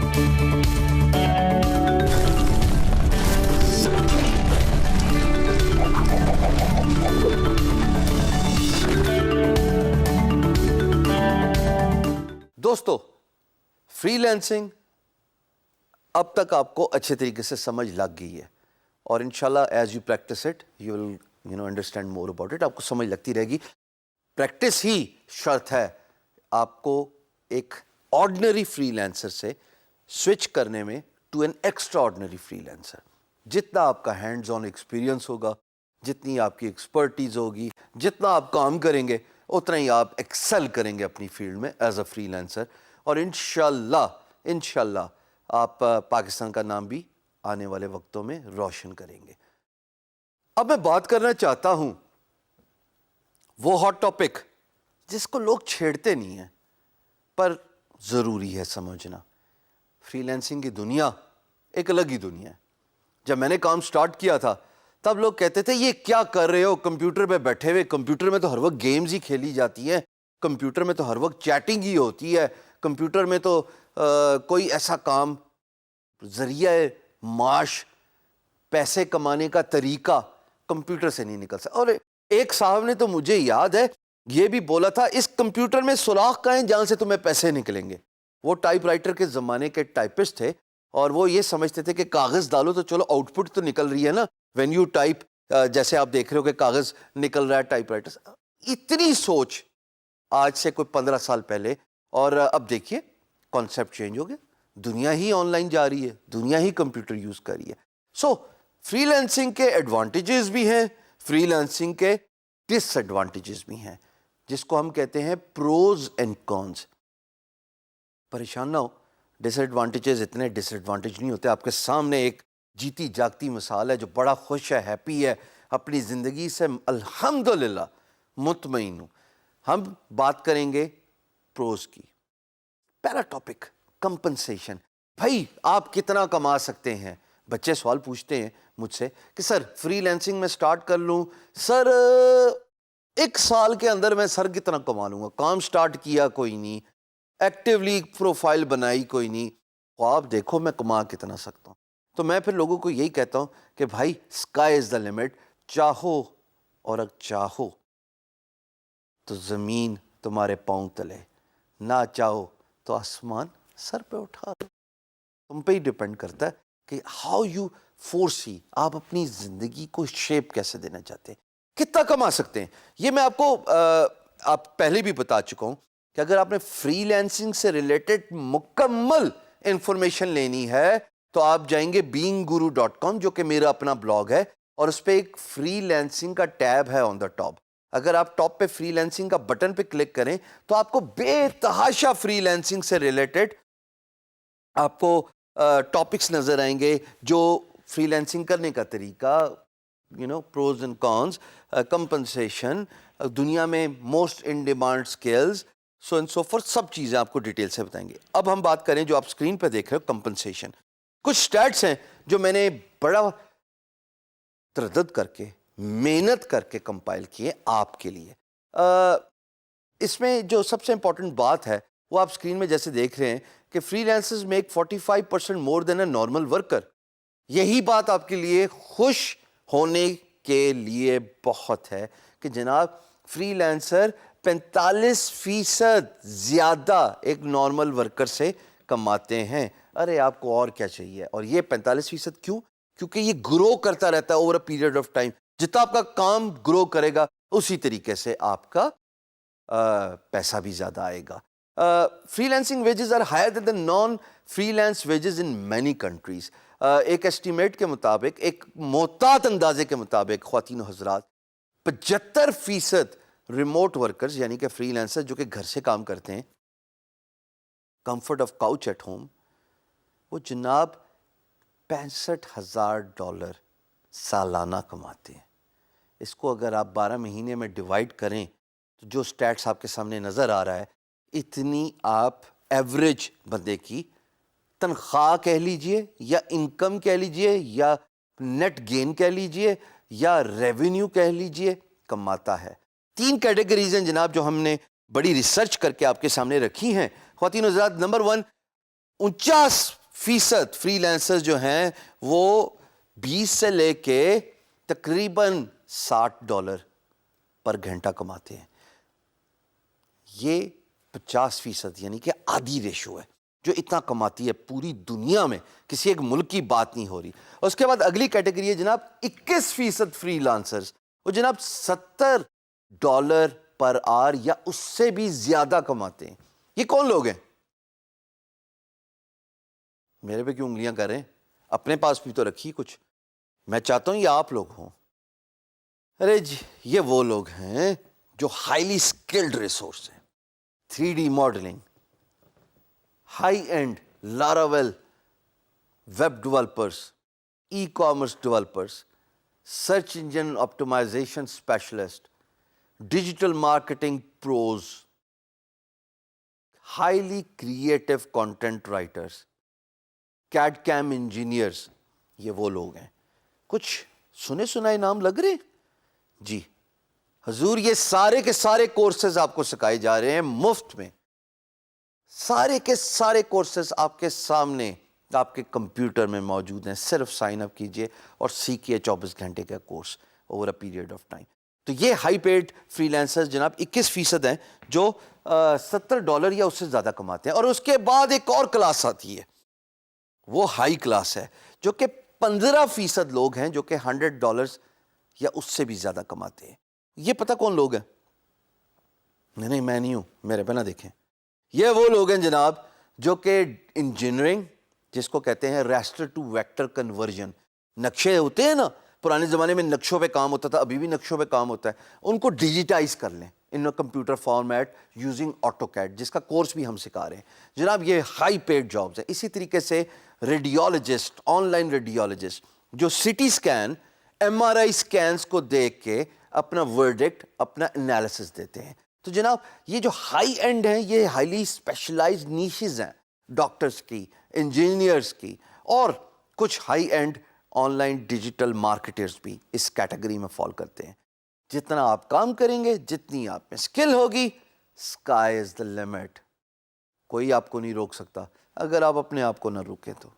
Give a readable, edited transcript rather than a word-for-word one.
دوستو free lancing اب تک آپ کو اچھے طریقے سے سمجھ لگ گئی ہے اور انشاءاللہ as you practice it you will understand more about it. آپ کو سمجھ لگتی رہے گی. پریکٹس ہی شرط ہے آپ کو ایک آرڈنری فری لینسر سے سوئچ کرنے میں to an extraordinary freelancer. جتنا آپ کا ہینڈز آن ایکسپیرینس ہوگا, جتنی آپ کی ایکسپرٹیز ہوگی, جتنا آپ کام کریں گے, اتنا ہی آپ ایکسل کریں گے اپنی فیلڈ میں ایز اے فری لینسر, اور انشاءاللہ آپ پاکستان کا نام بھی آنے والے وقتوں میں روشن کریں گے. اب میں بات کرنا چاہتا ہوں وہ ہاٹ ٹاپک جس کو لوگ چھیڑتے نہیں ہیں پر ضروری ہے سمجھنا. فری لینسنگ کی دنیا ایک الگ ہی دنیا ہے. جب میں نے کام سٹارٹ کیا تھا تب لوگ کہتے تھے یہ کیا کر رہے ہو, کمپیوٹر پہ بیٹھے ہوئے, کمپیوٹر میں تو ہر وقت گیمز ہی کھیلی جاتی ہیں, کمپیوٹر میں تو ہر وقت چیٹنگ ہی ہوتی ہے, کمپیوٹر میں تو کوئی ایسا کام ذریعہ معاش پیسے کمانے کا طریقہ کمپیوٹر سے نہیں نکل سکتا. اور ایک صاحب نے تو مجھے یاد ہے یہ بھی بولا تھا اس کمپیوٹر میں سوراخ کہیں جہاں سے تمہیں پیسے نکلیں گے. وہ ٹائپ رائٹر کے زمانے کے ٹائپسٹ تھے اور وہ یہ سمجھتے تھے کہ کاغذ ڈالو تو چلو آؤٹ پٹ تو نکل رہی ہے نا, وین یو ٹائپ, جیسے آپ دیکھ رہے ہو کہ کاغذ نکل رہا ہے ٹائپ رائٹر سے. اتنی سوچ آج سے کوئی 15 سال پہلے, اور اب دیکھیے کانسیپٹ چینج ہو گیا. دنیا ہی آن لائن جا رہی ہے, دنیا ہی کمپیوٹر یوز کر رہی ہے. سو فری لینسنگ کے ایڈوانٹیجز بھی ہیں, فری لینسنگ کے ڈس ایڈوانٹیجز بھی ہیں, جس کو ہم کہتے ہیں پروز اینڈ کونز. پریشان نہ ہو, ڈس ایڈوانٹیجز اتنے ڈس ایڈوانٹیج نہیں ہوتے. آپ کے سامنے ایک جیتی جاگتی مثال ہے جو بڑا خوش ہے, ہیپی ہے, اپنی زندگی سے الحمدللہ مطمئن ہوں. ہم بات کریں گے پروز کی. پہلا ٹاپک کمپنسیشن. بھائی آپ کتنا کما سکتے ہیں؟ بچے سوال پوچھتے ہیں مجھ سے کہ سر فری لینسنگ میں سٹارٹ کر لوں, سر 1 سال کے اندر میں سر کتنا کما لوں گا؟ کام سٹارٹ کیا کوئی نہیں, ایکٹیولی پروفائل بنائی کوئی نہیں, خواب دیکھو میں کما کتنا سکتا ہوں. تو میں پھر لوگوں کو یہی کہتا ہوں کہ بھائی اسکائی از دا لمٹ. چاہو اور اگر چاہو تو زمین تمہارے پاؤں تلے, نہ چاہو تو آسمان سر پہ اٹھا دو. تم پہ ہی ڈپینڈ کرتا ہے کہ ہاؤ یو فورسی, آپ اپنی زندگی کو شیپ کیسے دینا چاہتے ہیں, کتنا کما سکتے ہیں. یہ میں آپ کو آپ پہلے بھی بتا چکا ہوں کہ اگر آپ نے فری لینسنگ سے ریلیٹڈ مکمل انفارمیشن لینی ہے تو آپ جائیں گے beingguru.com جو کہ میرا اپنا بلاگ ہے, اور اس پہ ایک فری لینسنگ کا ٹیب ہے آن دا ٹاپ. اگر آپ ٹاپ پہ فری لینسنگ کا بٹن پہ کلک کریں تو آپ کو بے تحاشا فری لینسنگ سے ریلیٹڈ آپ کو ٹاپکس نظر آئیں گے, جو فری لینسنگ کرنے کا طریقہ, پروز اینڈ کونز, کمپنسیشن, دنیا میں most in demand skills, so and so forth, سب چیزیں آپ کو ڈیٹیل سے بتائیں گے. اب ہم بات کریں جو آپ اسکرین پہ دیکھ رہے ہو کمپنسیشن. کچھ اسٹیٹس ہیں جو میں نے بڑا تردد کر کے محنت کر کے کمپائل کیے آپ کے لیے. اس میں جو سب سے امپورٹنٹ بات ہے وہ آپ اسکرین میں جیسے دیکھ رہے ہیں کہ freelancers make 45% more than a normal worker. یہی بات آپ کے لیے خوش ہونے کے لیے بہت ہے کہ جناب فری لینسر 45% زیادہ ایک نارمل ورکر سے کماتے ہیں. ارے آپ کو اور کیا چاہیے؟ اور یہ 45% کیوں؟ کیونکہ یہ گرو کرتا رہتا ہے over a period of time. جتنا آپ کا کام گرو کرے گا اسی طریقے سے آپ کا پیسہ بھی زیادہ آئے گا. Freelancing wages are higher than the non freelance wages in many countries. ایک ایسٹیمیٹ کے مطابق, ایک محتاط اندازے کے مطابق خواتین و حضرات, 75% ریموٹ ورکرز یعنی کہ فری لینسر جو کہ گھر سے کام کرتے ہیں, comfort of couch at home, وہ جناب $65,000 سالانہ کماتے ہیں. اس کو اگر آپ 12 مہینے میں ڈیوائڈ کریں تو جو سٹیٹس آپ کے سامنے نظر آ رہا ہے, اتنی آپ ایوریج بندے کی تنخواہ کہہ لیجئے یا انکم کہہ لیجئے یا نیٹ گین کہہ لیجئے یا ریونیو کہہ لیجئے کماتا ہے. 3 کیٹیگریز ہیں جناب جو ہم نے بڑی ریسرچ کر کے آپ کے سامنے رکھی ہیں. خواتین و حضرات, نمبر 1, 49 فیصد فری لینسرز جو ہیں وہ 20 سے لے کے تقریباً $60 پر گھنٹہ کماتے ہیں. یہ 50% یعنی کہ آدھی ریشو ہے جو اتنا کماتی ہے پوری دنیا میں. کسی ایک ملک کی بات نہیں ہو رہی. اس کے بعد اگلی کیٹیگری ہے جناب 21% فری لانسرز. وہ جناب $70 پر آور یا اس سے بھی زیادہ کماتے ہیں. یہ کون لوگ ہیں؟ میرے پہ کیوں انگلیاں کر رہے ہیں؟ اپنے پاس بھی تو رکھی کچھ. میں چاہتا ہوں یہ آپ لوگ ہوں. ارے جی یہ وہ لوگ ہیں جو ہائیلی اسکلڈ ریسورس ہیں. 3D modelling, high end Laravel web developers, e commerce developers, search engine optimisation specialist, digital marketing pros, highly creative content writers, CAD CAM engineers. یہ وہ لوگ ہیں. کچھ سنے سنائے نام لگ رہے جی حضور. یہ سارے کے سارے کورسز آپ کو سکھائے جا رہے ہیں مفت میں. سارے کے سارے کورسز آپ کے سامنے آپ کے کمپیوٹر میں موجود ہیں. صرف سائن اپ کیجئے اور سیکھیے 24 گھنٹے کا course over a period of time. تو یہ ہائی پیڈ فری لینسرز جناب 21% ہیں جو $70 یا اس سے زیادہ کماتے ہیں. اور اس کے بعد ایک اور کلاس آتی ہے, وہ ہائی کلاس ہے جو کہ 15% لوگ ہیں جو کہ $100 یا اس سے بھی زیادہ کماتے ہیں. یہ پتہ کون لوگ ہیں؟ نہیں میں نہیں ہوں, میرے پہ نہ دیکھیں. یہ وہ لوگ ہیں جناب جو کہ انجینئرنگ, جس کو کہتے ہیں ریسٹر ٹو ویکٹر کنورژن, نقشے ہوتے ہیں نا, پرانے زمانے میں نقشوں پہ کام ہوتا تھا, ابھی بھی نقشوں پہ کام ہوتا ہے, ان کو ڈیجیٹائز کر لیں in computer format using AutoCAD, جس کا کورس بھی ہم سکھا رہے ہیں جناب. یہ ہائی پیڈ جابز ہیں. اسی طریقے سے ریڈیولوجسٹ, آن لائن ریڈیولوجسٹ جو سٹی اسکین, ایم آر آئی اسکینس کو دیکھ کے اپنا ورڈکٹ, اپنا انالیسس دیتے ہیں. تو جناب یہ جو ہائی اینڈ ہیں یہ ہائیلی اسپیشلائزڈ نیشز ہیں ڈاکٹرز کی, انجینئرز کی, اور کچھ high and on line digital marketers بھی اس کیٹیگری میں فال کرتے ہیں. جتنا آپ کام کریں گے, جتنی آپ میں اسکل ہوگی, اسکائی از دا لمٹ. کوئی آپ کو نہیں روک سکتا اگر آپ اپنے آپ کو نہ روکیں تو.